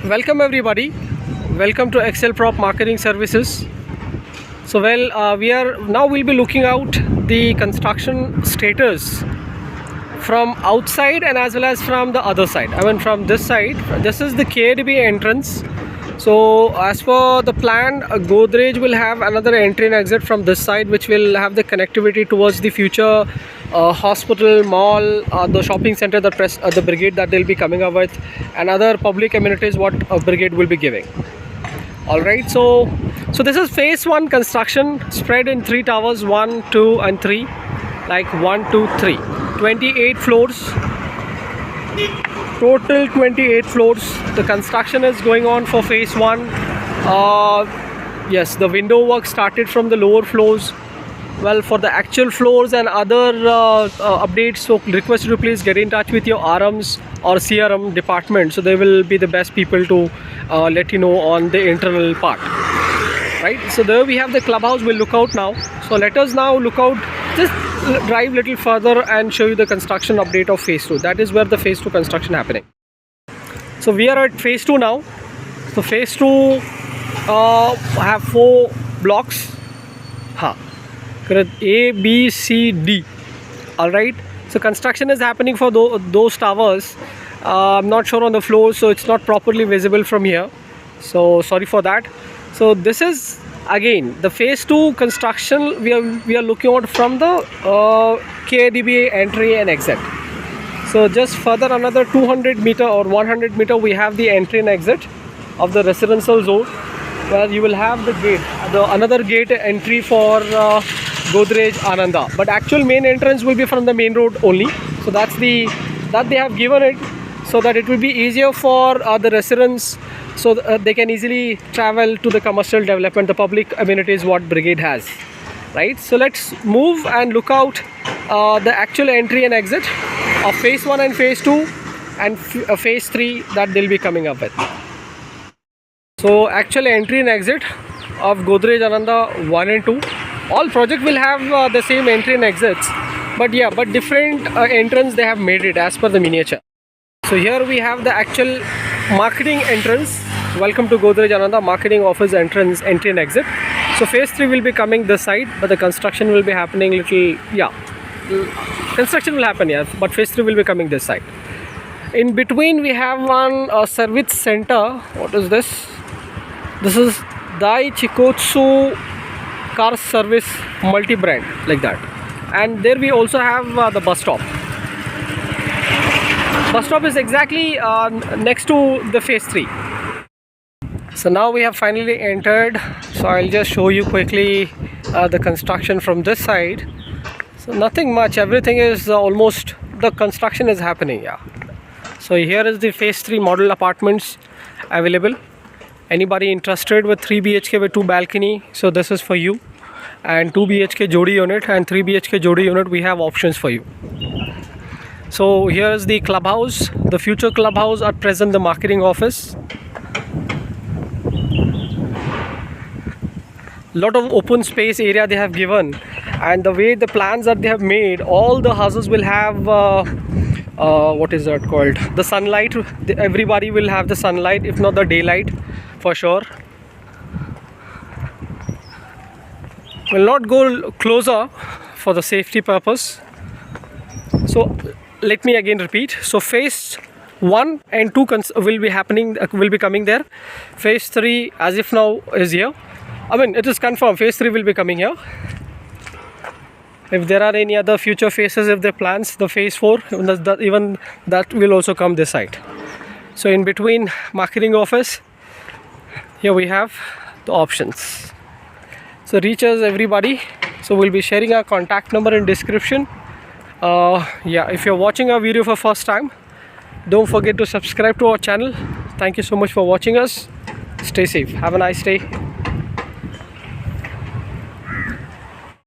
Welcome everybody. Welcome to Excel Prop Marketing Services. So we'll be looking out the construction status from outside and as well as from the other side. I mean from this side. This is the KIADB entrance. So as per the plan, Godrej will have another entry and exit from this side, which will have the connectivity towards the future hospital, mall, the shopping center, the brigade that they'll be coming up with, and other public amenities what a brigade will be giving. All right, so this is phase 1 construction spread in 3 towers, 1, 2 and 3, like 1, 2, 3, 28 floors. Total 28 floors. The construction is going on for phase 1. Yes, the window work started from the lower floors. Well, for the actual floors and other updates, so request you to please get in touch with your RMs or CRM department, so they will be the best people to let you know on the internal part. Right, so there we have the clubhouse. We'll look out now. So let us now look out, just drive little further and show you the construction update of phase 2. That is where the phase 2 construction happening. So we are at phase 2 now. So phase 2 have 4 blocks. A, B, C, D. All right. So construction is happening for those towers. I'm not sure on the floor, so it's not properly visible from here. So sorry for that. So this is again the phase 2 construction. We are looking at from the KIADB entry and exit. So just further another 200 meter or 100 meter, we have the entry and exit of the residential zone, where you will have the gate, another gate entry for Godrej Ananda. But actual main entrance will be from the main road only. So that they have given it so that it will be easier for the residents, so they can easily travel to the commercial development, the public amenities what brigade has. Right, so let's move and look out the actual entry and exit of phase 1 and phase 2 and phase 3 that they'll be coming up with. So actual entry and exit of Godrej Ananda 1 and 2. All project will have the same entry and exits, but different entrance they have made it as per the miniature. So here we have the actual marketing entrance. Welcome to Godrej Ananda marketing office entrance, entry and exit. So phase 3 will be coming this side, but the construction will be happening construction will happen, but phase 3 will be coming this side. In between we have one service center. What is this? This is Dai Chikotsu car service multi-brand, like that. And there we also have the bus stop. Bus stop is exactly next to the phase 3. So now we have finally entered. So I'll just show you quickly the construction from this side. So nothing much, everything is almost, the construction is happening. So here is the phase 3 model apartments available. Anybody interested with 3 BHK with 2 balcony, so this is for you. And 2 BHK Jodi unit and 3 BHK Jodi unit, we have options for you. So here is the clubhouse, the future clubhouse, at present the marketing office. Lot of open space area they have given, and the way the plans that they have made, all the houses will have what is that called, the sunlight. Everybody will have the sunlight, if not the daylight, for sure. Will not go closer for the safety purpose. So let me again repeat. So phase 1 and 2 will be coming there. Phase 3 as if now is here. I mean, it is confirmed phase 3 will be coming here. If there are any other future phases, if they plans the phase 4, even that will also come this side. So in between marketing office, here we have the options. So reach us everybody. So we'll be sharing our contact number in description. If you're watching our video for first time, don't forget to subscribe to our channel. Thank you so much for watching us. Stay safe. Have a nice day.